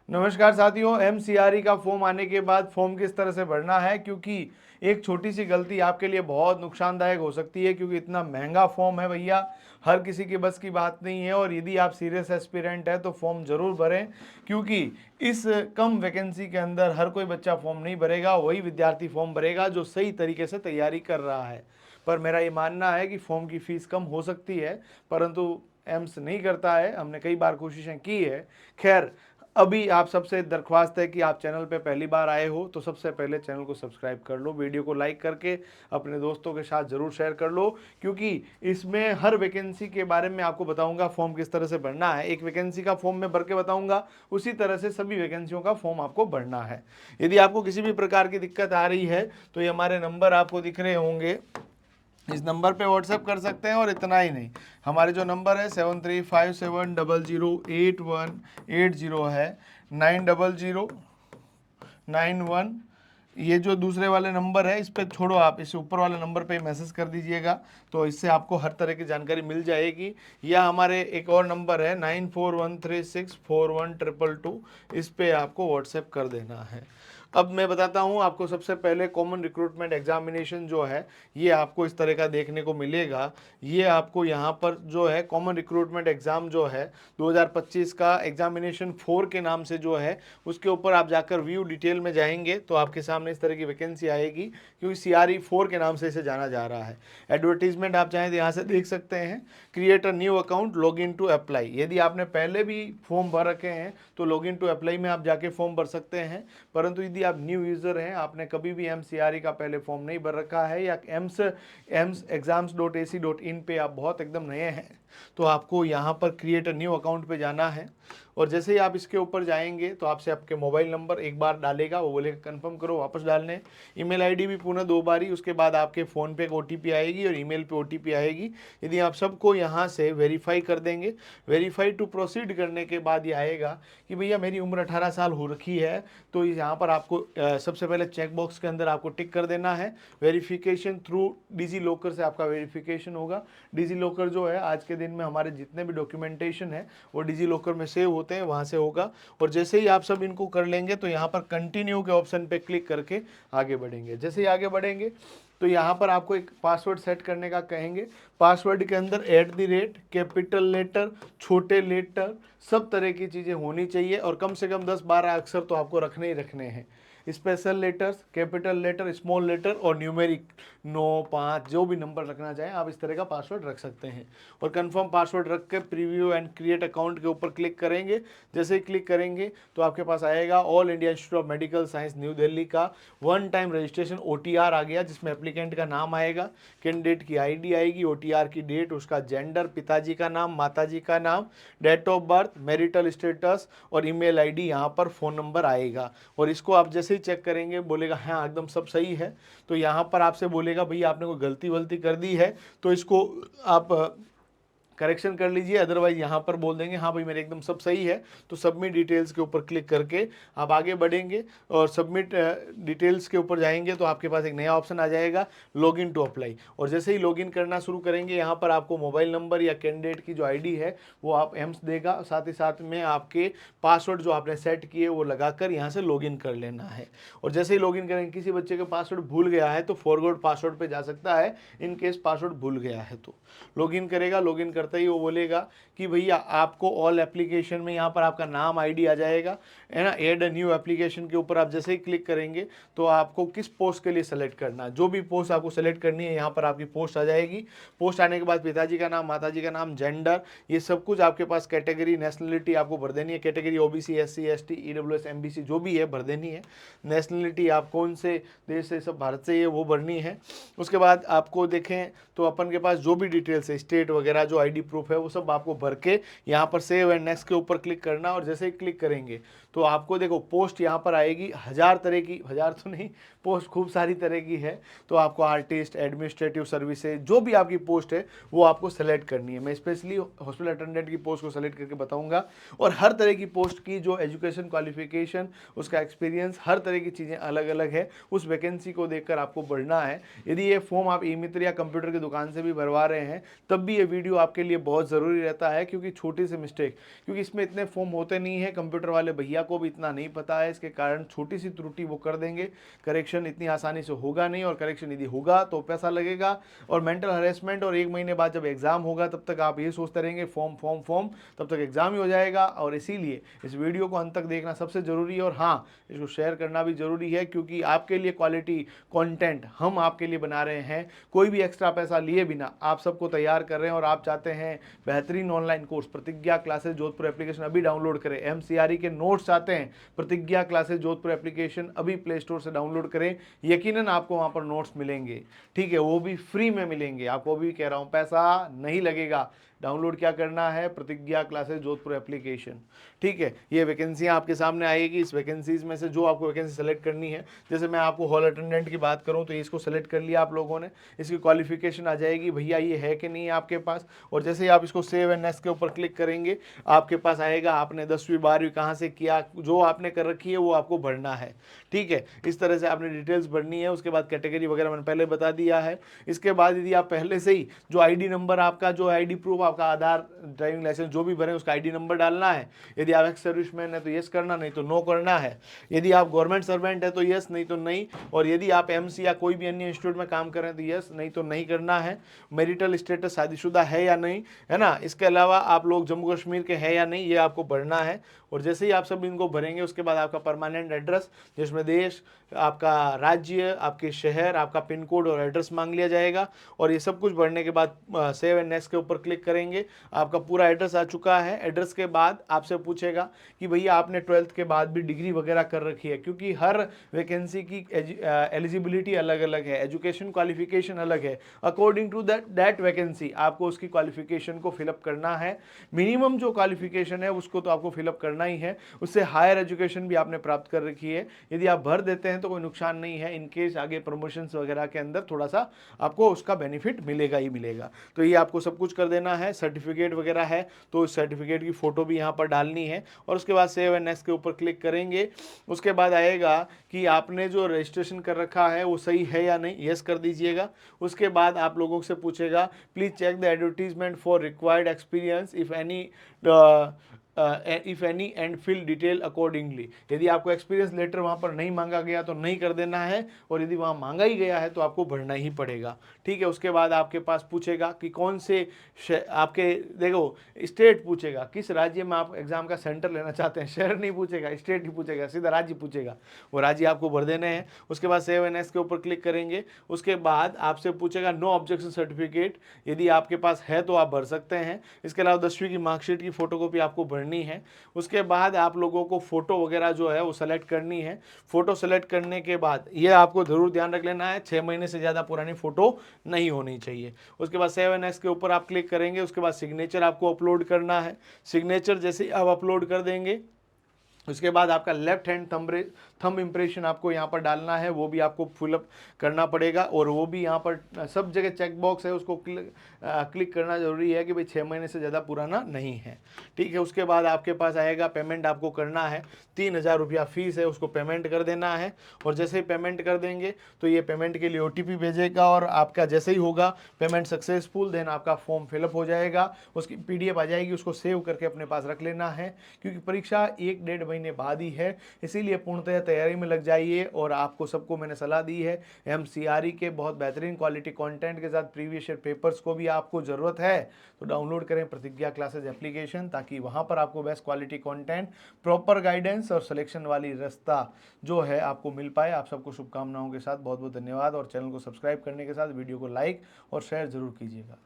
नमस्कार साथियों, एमसीआरई का फॉर्म आने के बाद फॉर्म किस तरह से भरना है, क्योंकि एक छोटी सी गलती आपके लिए बहुत नुकसानदायक हो सकती है। क्योंकि इतना महंगा फॉर्म है भैया, हर किसी के बस की बात नहीं है। और यदि आप सीरियस एस्पिरेंट है तो फॉर्म जरूर भरें, क्योंकि इस कम वैकेंसी के अंदर हर कोई बच्चा फॉर्म नहीं भरेगा, वही विद्यार्थी फॉर्म भरेगा जो सही तरीके से तैयारी कर रहा है। पर मेरा ये मानना है कि फॉर्म की फ़ीस कम हो सकती है, परंतु एम्स नहीं करता है। हमने कई बार कोशिशें की है। खैर, अभी आप सबसे दरख्वास्त है कि आप चैनल पे पहली बार आए हो तो सबसे पहले चैनल को सब्सक्राइब कर लो, वीडियो को लाइक करके अपने दोस्तों के साथ ज़रूर शेयर कर लो, क्योंकि इसमें हर वैकेंसी के बारे में आपको बताऊंगा फॉर्म किस तरह से भरना है। एक वैकेंसी का फॉर्म मैं भर के बताऊंगा, उसी तरह से सभी वैकेंसियों का फॉर्म आपको भरना है। यदि आपको किसी भी प्रकार की दिक्कत आ रही है तो ये हमारे नंबर आपको दिख रहे होंगे, इस नंबर पे व्हाट्सएप कर सकते हैं। और इतना ही नहीं, हमारे जो नंबर है 7357008180 है, 900991, ये जो दूसरे वाले नंबर है इस पर छोड़ो, आप इस ऊपर वाले नंबर पे मैसेज कर दीजिएगा, तो इससे आपको हर तरह की जानकारी मिल जाएगी। या हमारे एक और नंबर है 9413641222, इस पे आपको व्हाट्सएप कर देना है। अब मैं बताता हूँ आपको। सबसे पहले कॉमन रिक्रूटमेंट एग्जामिनेशन जो है ये आपको इस तरह का देखने को मिलेगा। ये आपको यहाँ पर जो है कॉमन रिक्रूटमेंट एग्ज़ाम जो है 2025 का एग्जामिनेशन 4 के नाम से जो है, उसके ऊपर आप जाकर व्यू डिटेल में जाएंगे तो आपके सामने इस तरह की वैकेंसी आएगी, क्योंकि CRE 4 के नाम से इसे जाना जा रहा है। एडवर्टीजमेंट आप चाहें तो यहाँ से देख सकते हैं। Create a new account, log in to apply. यदि आपने पहले भी फॉर्म भर रखे हैं तो लॉग इन टू अप्लाई में आप जाके फॉर्म भर सकते हैं। परंतु यदि आप न्यू यूज़र हैं, आपने कभी भी MCRE का पहले फॉर्म नहीं भर रखा है, या एम्स exams.ac.in पे आप बहुत एकदम नए हैं, तो आपको यहाँ पर क्रिएट अ न्यू अकाउंट पे जाना है। और जैसे ही आप इसके ऊपर जाएंगे तो आपसे आपके मोबाइल नंबर एक बार डालेगा, वो बोलेगा कंफर्म करो, वापस डालने। ईमेल आईडी भी पुनः 2 बार ही, उसके बाद आपके फ़ोन पे एक OTP आएगी और ईमेल पे OTP आएगी। यदि आप सबको यहाँ से वेरीफाई कर देंगे, वेरीफाई टू प्रोसीड करने के बाद ये आएगा कि भैया मेरी उम्र 18 साल हो रखी है, तो यहाँ पर आपको सबसे पहले चेक बॉक्स के अंदर आपको टिक कर देना है। वेरिफिकेशन थ्रू डिजी लॉकर से आपका वेरिफिकेशन होगा। डिजी लॉकर जो है आज के दिन में हमारे जितने भी डॉक्यूमेंटेशन है वो डिजी लॉकर में सेव होते हैं, वहाँ से होगा। और जैसे ही आप सब इनको कर लेंगे तो यहाँ पर कंटिन्यू के ऑप्शन पे क्लिक करके आगे बढ़ेंगे। जैसे ही आगे बढ़ेंगे तो यहाँ पर आपको एक पासवर्ड सेट करने का कहेंगे। पासवर्ड के अंदर @ कैपिटल लेटर, छोटे लेटर, सब तरह की चीज़ें होनी चाहिए, और कम से कम 10-12 अक्षर तो आपको रखने ही रखने हैं। Special letters, capital letter, small letter और न्यूमेरिक 9, 5 जो भी नंबर रखना चाहें आप इस तरह का पासवर्ड रख सकते हैं। और कंफर्म पासवर्ड रख के प्रीव्यू एंड क्रिएट अकाउंट के ऊपर क्लिक करेंगे। जैसे ही क्लिक करेंगे तो आपके पास आएगा all India institute of medical science new Delhi का वन टाइम रजिस्ट्रेशन OTR आ गया, जिसमें एप्लीकेंट का नाम आएगा, कैंडिडेट की ID आएगी, OTR की डेट, उसका जेंडर, पिताजी का नाम, माताजी का नाम, date of birth, marital status और ईमेल ID, यहाँ पर फ़ोन नंबर आएगा। और इसको आप जैसे ही चेक करेंगे बोलेगा हाँ एकदम सब सही है, तो यहाँ पर आपसे बोलेगा भैया आपने कोई गलती वलती कर दी है तो इसको आप करेक्शन कर लीजिए, अदरवाइज यहाँ पर बोल देंगे हाँ भाई मेरे एकदम सब सही है। तो सबमिट डिटेल्स के ऊपर क्लिक करके आप आगे बढ़ेंगे और सबमिट डिटेल्स के ऊपर जाएंगे तो आपके पास एक नया ऑप्शन आ जाएगा, लॉगिन टू अप्लाई। और जैसे ही लॉगिन करना शुरू करेंगे यहाँ पर आपको मोबाइल नंबर या कैंडिडेट की जो ID है वो आप एम्स देगा, साथ ही साथ में आपके पासवर्ड जो आपने सेट किए वो लगाकर यहाँ से लॉगिन कर लेना है। और जैसे ही लॉगिन करेंगे, किसी बच्चे का पासवर्ड भूल गया है तो फॉरगॉट पासवर्ड पे जा सकता है, इन केस पासवर्ड भूल गया है तो लॉगिन करेगा। लॉगिन करते ही वो बोलेगा कि भैया आपको ऑल एप्लीकेशन में यहाँ पर आपका नाम ID आ जाएगा, है ना। ऐड अ न्यू एप्लीकेशन के ऊपर आप जैसे ही क्लिक करेंगे तो आपको किस पोस्ट के लिए सेलेक्ट करना है, जो भी पोस्ट आपको सेलेक्ट करनी है यहाँ पर आपकी पोस्ट आ जाएगी। पोस्ट आने के बाद पिताजी का नाम, माताजी का नाम, जेंडर, ये सब कुछ आपके पास, कैटेगरी, नेशनलिटी आपको भर देनी है। Category OBC, SC, ST, EWS, MBC जो भी है भर देनी है। नेशनलिटी आप कौन से देश से, सब भारत से, ये वो भरनी है। उसके बाद आपको देखें तो अपन के पास जो भी डिटेल्स है, स्टेट वगैरह जो ID प्रूफ है वो सब आपको भर के यहाँ पर सेव एंड नेक्स्ट के ऊपर क्लिक करना। और जैसे ही क्लिक करेंगे तो आपको देखो पोस्ट यहाँ पर आएगी, 1000 तरह की, 1000 तो नहीं, पोस्ट खूब सारी तरह की है। तो आपको आर्टिस्ट, एडमिनिस्ट्रेटिव सर्विसेज, जो भी आपकी पोस्ट है वो आपको सेलेक्ट करनी है। मैं स्पेशली हॉस्पिटल अटेंडेंट की पोस्ट को सेलेक्ट करके बताऊंगा। और हर तरह की पोस्ट की जो एजुकेशन क्वालिफिकेशन, उसका एक्सपीरियंस, हर तरह की चीज़ें अलग अलग है, उस वैकेंसी को देखकर आपको बढ़ना है। यदि ये फॉर्म आप ई मित्र या कंप्यूटर की दुकान से भी भरवा रहे हैं तब भी ये वीडियो आपके लिए बहुत ज़रूरी रहता है, क्योंकि छोटी सी मिस्टेक, क्योंकि इसमें इतने फॉर्म होते नहीं है, कंप्यूटर वाले भैया को भी इतना नहीं पता है, इसके कारण छोटी सी त्रुटि वो कर देंगे, करेक्शन इतनी आसानी से होगा नहीं, और करेक्शन यदि होगा तो पैसा लगेगा और मेंटल हरेसमेंट, और 1 महीने बाद जब एग्ज़ाम होगा तब तक आप ये सोचते रहेंगे फॉर्म फॉर्म फॉर्म, तब तक एग्ज़ाम ही हो जाएगा। और इसीलिए इस वीडियो को अंत तक देखना सबसे ज़रूरी है, और हाँ, इसको शेयर करना भी ज़रूरी है, क्योंकि आपके लिए क्वालिटी कंटेंट हम आपके लिए बना रहे हैं, कोई भी एक्स्ट्रा पैसा लिए बिना आप सबको तैयार कर रहे हैं। और आप चाहते हैं बेहतरीन ऑनलाइन कोर्स प्रतिज्ञा क्लासेस जोधपुर एप्लीकेशन अभी डाउनलोड करें, एमसीआरई के नोट्स चाहते हैं, प्रतिज्ञा क्लासेस जोधपुर एप्लीकेशन अभी प्ले स्टोर से डाउनलोड करें, यकीनन आपको वहाँ पर नोट्स मिलेंगे, ठीक है, वो भी फ्री में मिलेंगे, आपको भी कह रहा हूँ पैसा नहीं लगेगा। डाउनलोड क्या करना है, प्रतिज्ञा क्लासेस जोधपुर एप्लीकेशन, ठीक है। ये वैकेंसियाँ आपके सामने आएगी, इस वैकेंसीज में से जो आपको वैकेंसी सेलेक्ट करनी है, जैसे मैं आपको हॉल अटेंडेंट की बात करूं तो इसको सेलेक्ट कर लिया आप लोगों ने, इसकी क्वालिफिकेशन आ जाएगी भैया ये है कि नहीं है आपके पास, और जैसे ही आप इसको सेव एंड नेक्स्ट के ऊपर क्लिक करेंगे आपके पास आएगा आपने 10वीं 12वीं कहाँ से किया, जो आपने कर रखी है वो आपको भरना है, ठीक है। इस तरह से आपने डिटेल्स भरनी है। उसके बाद कैटेगरी वगैरह मैंने पहले बता दिया है। इसके बाद यदि आप पहले से ही जो आईडी नंबर आपका, जो आईडी प्रूफ आपका आधार, ड्राइविंग लाइसेंस जो भी भरे उसका आईडी नंबर डालना है। यदि आप एक्स सर्विसमैन है तो यस करना, नहीं तो नो करना है। यदि आप गवर्नमेंट सर्वेंट है तो यस, नहीं तो नहीं। और यदि आप एमसी या कोई भी अन्य इंस्टीट्यूट में काम कर रहे हैं तो यस, नहीं तो नहीं करना है। मैरिटल स्टेटस शादीशुदा है या नहीं, है ना। इसके अलावा आप लोग जम्मू कश्मीर के हैं या नहीं, ये आपको भरना है। और जैसे ही आप सब इनको भरेंगे उसके बाद आपका परमानेंट एड्रेस, जिसमें देश, आपका राज्य, आपके शहर, आपका पिन कोड और एड्रेस मांग लिया जाएगा। और ये सब कुछ भरने के बाद सेव एंड नेक्स्ट के ऊपर क्लिक करेंगे, आपका पूरा एड्रेस आ चुका है। एड्रेस के बाद आपसे पूछेगा कि भैया आपने 12th के बाद भी डिग्री वगैरह कर रखी है, क्योंकि हर वैकेंसी की एलिजिबिलिटी अलग अलग है, एजुकेशन क्वालिफिकेशन अलग है। अकॉर्डिंग टू दैट वैकेंसी आपको उसकी क्वालिफिकेशन को फिलअप करना है। मिनिमम जो क्वालिफिकेशन है उसको तो आपको फिलअप करना ही है, उससे हायर एजुकेशन भी आपने प्राप्त कर रखी है। यदि आप भर देते हैं तो कोई नुकसान नहीं है, इनकेस आगे प्रमोशंस वगैरह के अंदर थोड़ा सा आपको उसका बेनिफिट मिलेगा ही मिलेगा। तो ये आपको सब कुछ कर देना है। सर्टिफिकेट वगैरह है तो उस सर्टिफिकेट की फ़ोटो भी यहाँ पर डालनी है। और उसके बाद सेव एंड नेक्स्ट के ऊपर क्लिक करेंगे। उसके बाद आएगा कि आपने जो रजिस्ट्रेशन कर रखा है वो सही है या नहीं, यस कर दीजिएगा। उसके बाद आप लोगों से पूछेगा please check the advertisement for required experience if any and fill detail accordingly. यदि आपको एक्सपीरियंस लेटर वहाँ पर नहीं मांगा गया तो नहीं कर देना है, और यदि वहाँ मांगा ही गया है तो आपको भरना ही पड़ेगा, ठीक है। उसके बाद आपके पास पूछेगा कि कौन से आपके, देखो स्टेट पूछेगा, किस राज्य में आप एग्जाम का सेंटर लेना चाहते हैं। शहर नहीं पूछेगा, स्टेट ही पूछेगा, सीधा राज्य पूछेगा, वो राज्य आपको भर देने हैं। उसके बाद सेव एंड नेक्स्ट के ऊपर क्लिक करेंगे। उसके बाद आपसे पूछेगा नो ऑब्जेक्शन सर्टिफिकेट, यदि आपके पास है तो आप भर सकते हैं। इसके अलावा 10वीं की मार्कशीट की फोटोकॉपी आपको भरनी है। उसके बाद आप लोगों को फोटो वगैरह जो है वो सेलेक्ट करनी है। फोटो सेलेक्ट करने के बाद ये आपको जरूर ध्यान रख लेना है, 6 महीने से ज़्यादा पुरानी फोटो नहीं होनी चाहिए। उसके बाद सेव एंड नेक्स्ट के ऊपर आप क्लिक करेंगे। उसके बाद सिग्नेचर आपको अपलोड करना है। सिग्नेचर जैसे ही आप अपलोड कर देंगे उसके बाद आपका लेफ्ट हैंड थंब इम्प्रेशन आपको यहाँ पर डालना है, वो भी आपको फिलअप करना पड़ेगा। और वो भी यहाँ पर सब जगह चेक बॉक्स है, उसको क्लिक करना जरूरी है कि भाई 6 महीने से ज़्यादा पुराना नहीं है, ठीक है। उसके बाद आपके पास आएगा पेमेंट आपको करना है, 3000 रुपया फीस है, उसको पेमेंट कर देना है। और जैसे ही पेमेंट कर देंगे तो ये पेमेंट के लिए OTP भेजेगा, और आपका जैसे ही होगा पेमेंट सक्सेसफुल, देन आपका फॉर्म फिलअप हो जाएगा, उसकी PDF आ जाएगी, उसको सेव करके अपने पास रख लेना है, क्योंकि परीक्षा 1-1.5 महीने बाद ही है, इसीलिए पूर्णतः तैयारी में लग जाइए। और आपको सबको मैंने सलाह दी है, MCRE के बहुत बेहतरीन क्वालिटी कंटेंट के साथ प्रीवियस ईयर पेपर्स को भी आपको ज़रूरत है तो डाउनलोड करें प्रतिज्ञा क्लासेस एप्लीकेशन, ताकि वहाँ पर आपको best quality content, proper guidance और सिलेक्शन वाली रास्ता जो है आपको मिल पाए। आप सबको शुभकामनाओं के साथ बहुत बहुत धन्यवाद, और चैनल को सब्सक्राइब करने के साथ वीडियो को लाइक और शेयर जरूर कीजिएगा।